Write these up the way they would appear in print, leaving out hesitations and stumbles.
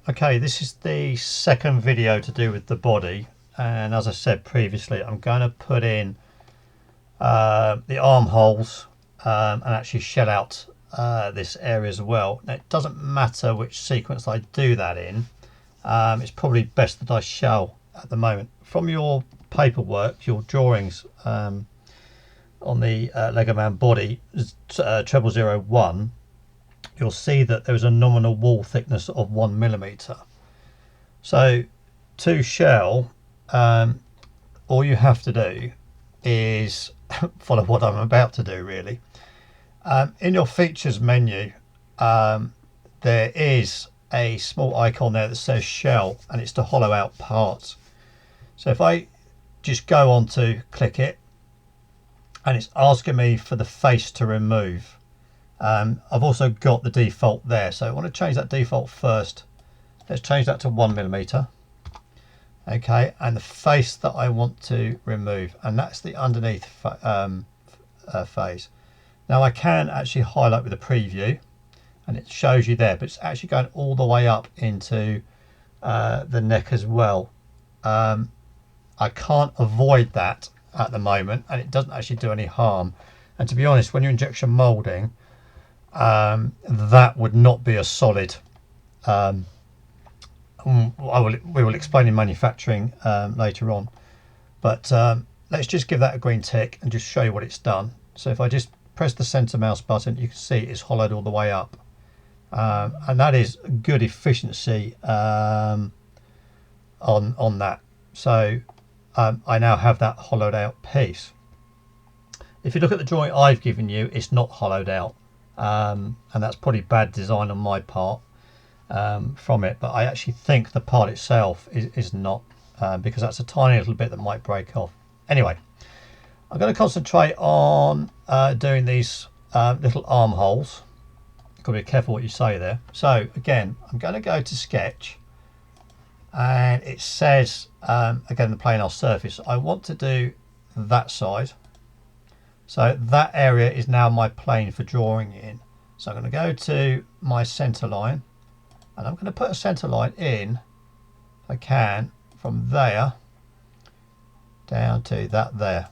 Okay, this is the second video to do with the body, and as I said previously, I'm going to put in the armholes and actually shell out this area as well. Now, it doesn't matter which sequence I do that in. It's probably best that I shell at the moment. From your paperwork, your drawings on the LEGOMAN body 0001, you'll see that there is a nominal wall thickness of 1mm. So to shell, all you have to do is follow what I'm about to do, really. In your features menu, there is a small icon there that says shell, and it's to hollow out parts. So if I just go on to click it, and it's asking me for the face to remove. I've also got the default there, so I want to change that default first. Let's change that to 1mm. Okay, and the face that I want to remove, and that's the underneath face. Now I can actually highlight with a preview, and it shows you there, but it's actually going all the way up into the neck as well. I can't avoid that at the moment, and it doesn't actually do any harm. And to be honest, when you're injection molding, that would not be a solid. We will explain in manufacturing later on, but let's just give that a green tick and just show you what it's done. So if I just press the center mouse button, you can see it's hollowed all the way up, and that is good efficiency on that. So I now have that hollowed out piece. If you look at the drawing I've given you, it's not hollowed out, and that's probably bad design on my part from it, but I actually think the part itself is not, because that's a tiny little bit that might break off. Anyway, I'm going to concentrate on doing these little armholes. Got to be careful what you say there. So again, I'm going to go to sketch, and it says again the planar surface. I want to do that side, so that area is now my plane for drawing in. So I'm going to go to my center line, and I'm going to put a center line in, if I can, from there down to that there.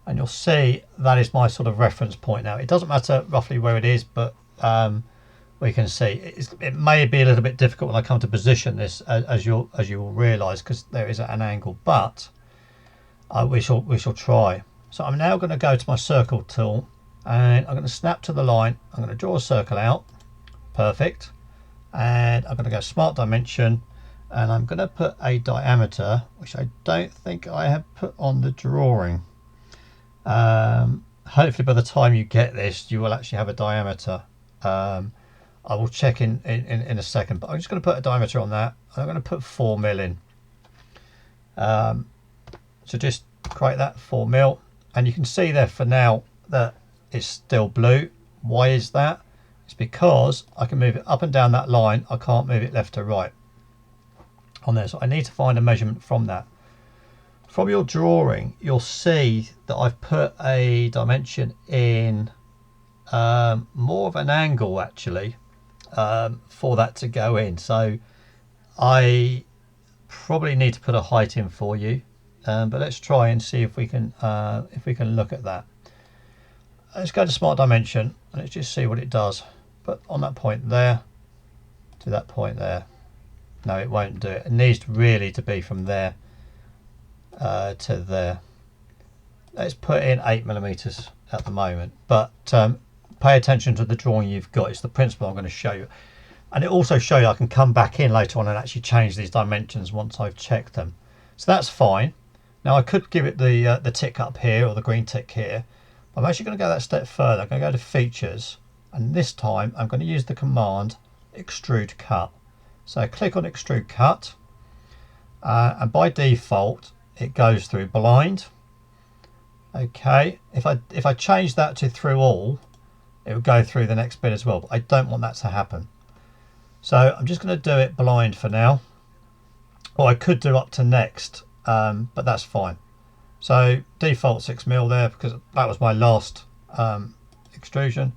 And you'll see that is my sort of reference point now. It doesn't matter roughly where it is, but we can see it may be a little bit difficult when I come to position this, as you will realise, because there is an angle, but we shall try. So I'm now going to go to my circle tool, and I'm going to snap to the line. I'm going to draw a circle out. Perfect. And I'm going to go smart dimension, and I'm going to put a diameter, which I don't think I have put on the drawing. Hopefully by the time you get this, you will actually have a diameter. I will check in a second, but I'm just going to put a diameter on that. I'm going to put 4mm in. So just create that 4mm, and you can see there for now that it's still blue. Why is that? It's because I can move it up and down that line. I can't move it left to right on there, so I need to find a measurement from that. From your drawing, you'll see that I've put a dimension in more of an angle actually, for that to go in. So I probably need to put a height in for you, but let's try and see if we can look at that. Let's go to smart dimension, and let's just see what it does. But on that point there to that point there, no, it won't do it. It needs really to be from there to there. Let's put in 8mm at the moment, but pay attention to the drawing you've got. It's the principle I'm going to show you, and it also show you I can come back in later on and actually change these dimensions once I've checked them. So that's fine. Now I could give it the tick up here, or the green tick here. I'm actually going to go that step further. I'm going to go to features, and this time I'm going to use the command extrude cut. So click on extrude cut, and by default it goes through blind. Okay, if I change that to through all, it will go through the next bit as well, but I don't want that to happen. So I'm just going to do it blind for now, or I could do up to next, but that's fine. So default 6mm there, because that was my last extrusion,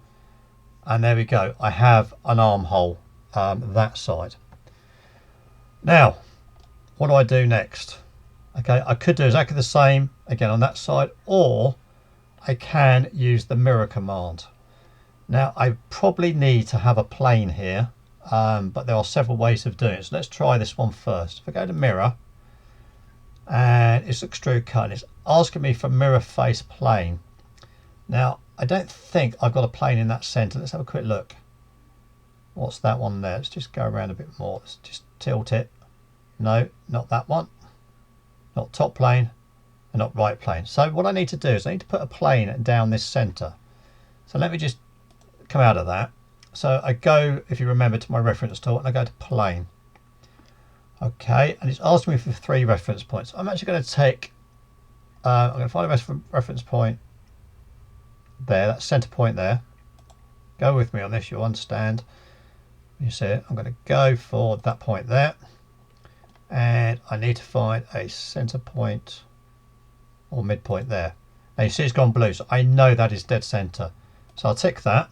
and there we go. I have an armhole that side. Now, what do I do next? Okay, I could do exactly the same again on that side, or I can use the mirror command. Now, I probably need to have a plane here, but there are several ways of doing it. So let's try this one first. If I go to mirror, and it's extrude cut, and it's asking me for mirror face plane. Now, I don't think I've got a plane in that center. Let's have a quick look. What's that one there? Let's just go around a bit more. Let's just tilt it. No, not that one. Not top plane and not right plane. So what I need to do is I need to put a plane down this center. So let me just come out of that. So I go, if you remember, to my reference tool, and I go to plane. Okay, and it's asking me for 3 reference points. I'm actually going to take, I'm going to find a reference point there, that center point there. Go with me on this, you'll understand. You see it, I'm going to go for that point there. And I need to find a center point or midpoint there. Now you see it's gone blue, so I know that is dead center. So I'll tick that.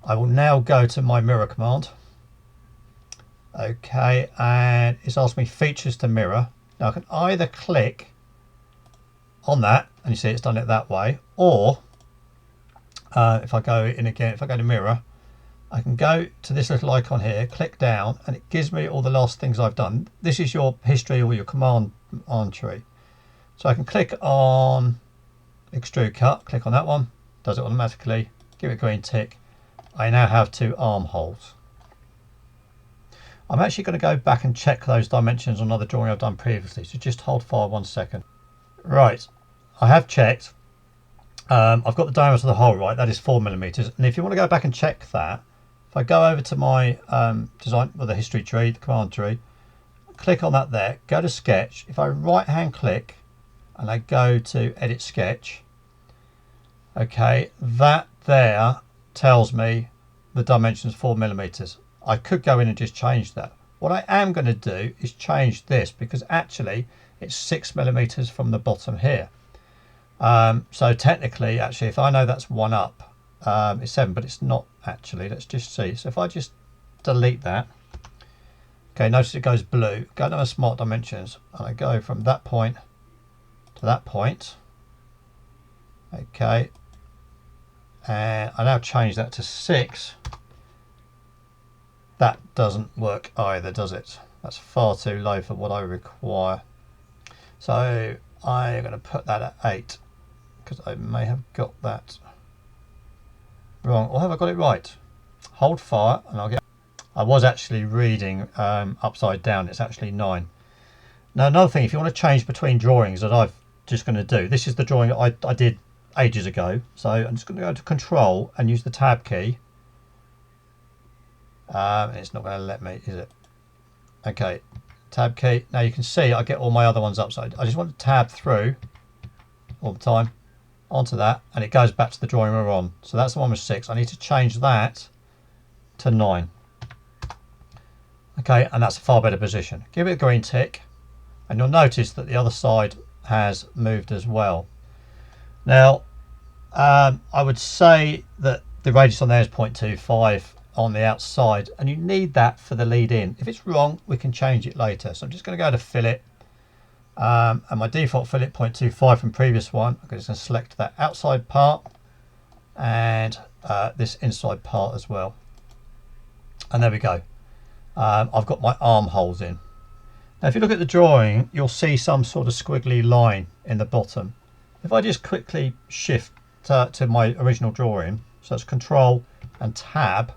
I will now go to my mirror command. Okay, and it's asked me features to mirror. Now I can either click on that, and you see it's done it that way, or if I go in again, if I go to mirror, I can go to this little icon here, click down, and it gives me all the last things I've done. This is your history or your command tree. So I can click on extrude cut, click on that one, does it automatically, give it a green tick. I now have 2 armholes. I'm actually going to go back and check those dimensions on another drawing I've done previously, so just hold fire 1 second. Right, I have checked. I've got the diameter of the hole right, that is 4mm, and if you want to go back and check that, if I go over to my design, or the history tree, the command tree, click on that there, go to sketch. If I right hand click and I go to edit sketch, okay, that there tells me the dimensions 4mm. I could go in and just change that. What I am going to do is change this, because actually it's 6mm from the bottom here. So technically, actually, if I know that's 1 up, it's 7, but it's not actually. Let's just see. So if I just delete that, okay, notice it goes blue. Go to my smart dimensions, and I go from that point to that point. Okay, and I now change that to 6. That doesn't work either, does it? That's far too low for what I require. So I'm going to put that at 8, because I may have got that wrong. Or have I got it right? Hold fire and I'll get... I was actually reading upside down. It's actually 9. Now another thing, if you want to change between drawings that I'm just going to do, this is the drawing I did ages ago. So I'm just going to go to Control and use the Tab key. It's not going to let me, is it? Okay, Tab key. Now you can see I get all my other ones up. So I just want to tab through all the time onto that, and it goes back to the drawing we're on. So that's the one with 6. I need to change that to 9. Okay, and that's a far better position. Give it a green tick, and you'll notice that the other side has moved as well. Now, I would say that the radius on there is 0.25 on the outside, and you need that for the lead in. If it's wrong, we can change it later. So I'm just going to go to fillet, and my default fillet 0.25 from previous one. I'm just going to select that outside part and this inside part as well, and there we go. I've got my armholes in. Now if you look at the drawing, you'll see some sort of squiggly line in the bottom. If I just quickly shift to my original drawing, so it's Control and Tab,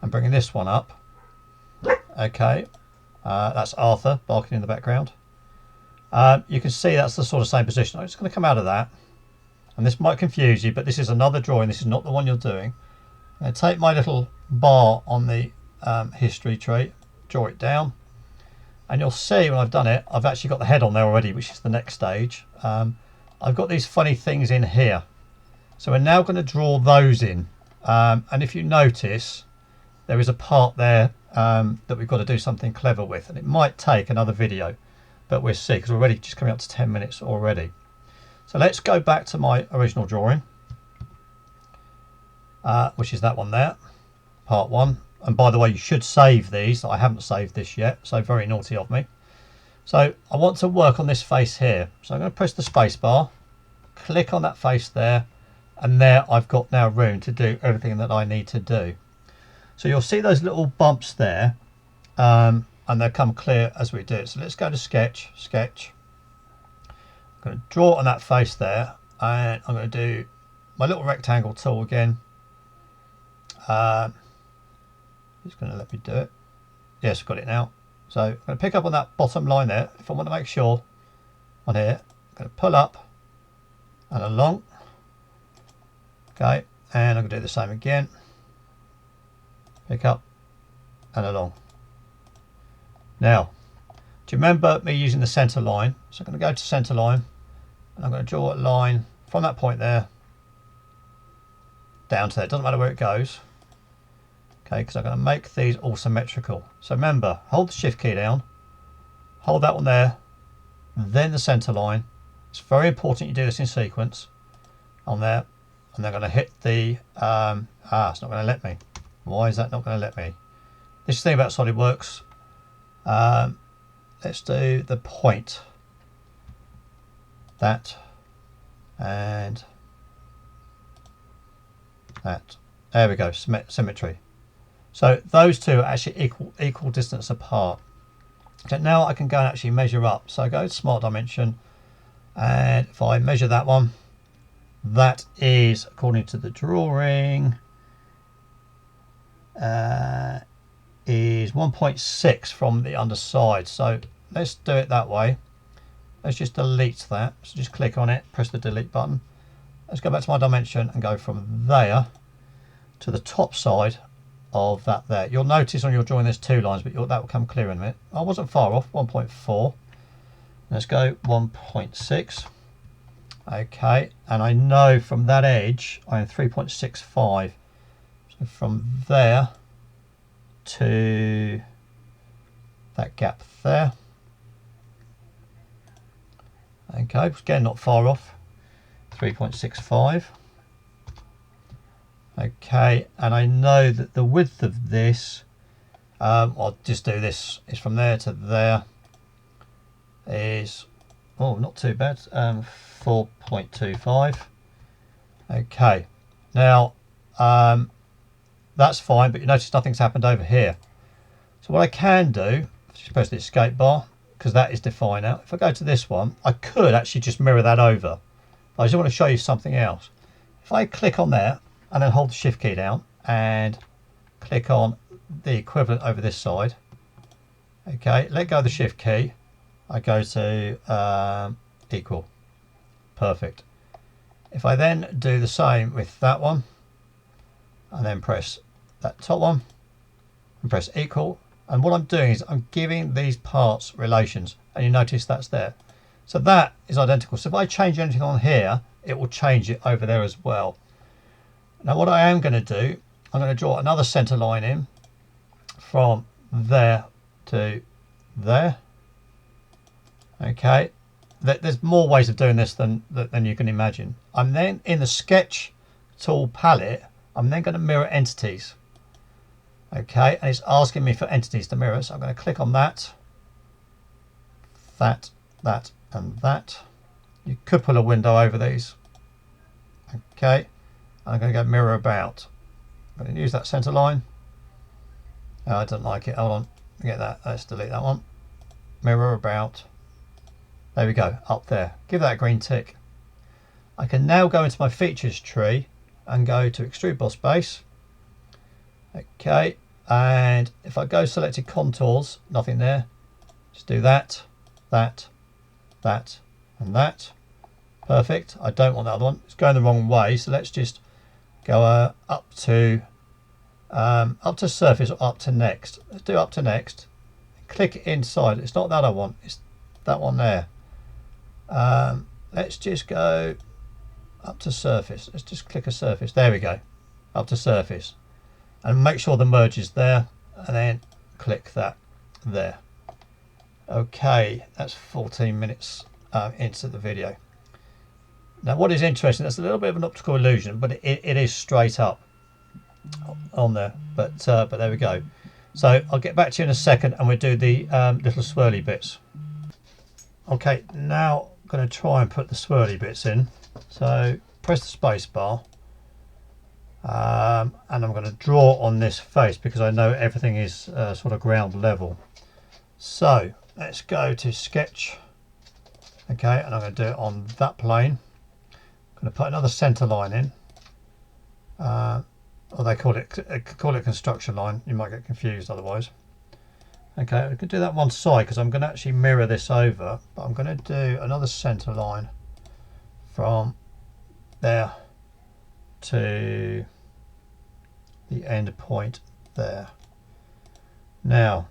and bringing this one up. Okay, that's Arthur barking in the background. You can see that's the sort of same position. I'm just going to come out of that, and this might confuse you, but this is another drawing. This is not the one you're doing. I'm going to take my little bar on the history tree, draw it down, and you'll see when I've done it, I've actually got the head on there already, which is the next stage. I've got these funny things in here, so we're now going to draw those in, and if you notice, there is a part there that we've got to do something clever with, and it might take another video, but we'll see, because we're already just coming up to 10 minutes already. So let's go back to my original drawing, which is that one there, part 1. And by the way, you should save these. I haven't saved this yet, so very naughty of me. So I want to work on this face here. So I'm going to press the space bar, click on that face there, and there I've got now room to do everything that I need to do. So you'll see those little bumps there, and they'll come clear as we do it. So let's go to sketch. I'm going to draw on that face there, and I'm going to do my little rectangle tool again. It's going to let me do it. Yes, I've got it now. So I'm going to pick up on that bottom line there. If I want to make sure on here, I'm going to pull up and along. Okay, and I'm going to do the same again. Pick up and along. Now, do you remember me using the center line? So I'm going to go to center line, and I'm going to draw a line from that point there down to there. It doesn't matter where it goes. Okay, because I'm going to make these all symmetrical. So remember, hold the shift key down, hold that one there, then the center line. It's very important you do this in sequence on there, and they're going to hit the it's not going to let me. Why is that not going to let me? This is the thing about SolidWorks. Let's do the point, that, and that. There we go, symmetry. So those two are actually equal distance apart. So now I can go and actually measure up. So I go to Smart Dimension, and if I measure that one, that is, according to the drawing, is 1.6 from the underside. So let's do it that way. Let's just delete that. So just click on it, press the delete button. Let's go back to my dimension and go from there to the top side of that there. You'll notice on your drawing there's two lines, but that will come clear in a minute. I wasn't far off, 1.4. Let's go 1.6. Okay, and I know from that edge I am 3.65. So from there to that gap there. Okay, again not far off, 3.65. Okay, and I know that the width of this, I'll just do this, is from there to there, is, oh, not too bad, 4.25. Okay, now that's fine, but you notice nothing's happened over here. So what I can do, just press the escape bar, because that is defined now. If I go to this one, I could actually just mirror that over. But I just want to show you something else. If I click on there, and then hold the shift key down and click on the equivalent over this side. Okay, let go of the shift key. I go to equal. Perfect. If I then do the same with that one and then press that top one and press equal, and what I'm doing is I'm giving these parts relations, and you notice that's there. So that is identical. So if I change anything on here, it will change it over there as well. Now what I am going to do, I'm going to draw another center line in from there to there. Okay, there's more ways of doing this than you can imagine. I'm then in the sketch tool palette, I'm then going to mirror entities. Okay, and it's asking me for entities to mirror, so I'm going to click on that, that, and that. You could pull a window over these. Okay. I'm going to go mirror about. I'm going to use that center line. Oh, I don't like it. Hold on. Forget that. Let's delete that one. Mirror about. There we go. Up there. Give that a green tick. I can now go into my features tree and go to extrude boss base. Okay. And if I go selected contours, nothing there. Just do that, that, that, and that. Perfect. I don't want that other one. It's going the wrong way. So let's just go up to surface or up to next. Let's do up to next. Click it inside. It's not that I want. It's that one there. Let's just go up to surface. Let's just click a surface. There we go. Up to surface. And make sure the merge is there. And then click that there. Okay. That's 14 minutes into the video. Now what is interesting, that's a little bit of an optical illusion, but it is straight up. on there, but there we go. So I'll get back to you in a second and we'll do the little swirly bits. Okay, now I'm going to try and put the swirly bits in. So press the space bar, and I'm going to draw on this face because I know everything is sort of ground level. So let's go to sketch. Okay, and I'm going to do it on that plane. I'm going to put another center line in. Or they call it construction line. You might get confused otherwise. Okay, I can do that one side because I'm going to actually mirror this over, but I'm going to do another center line from there to the end point there. Now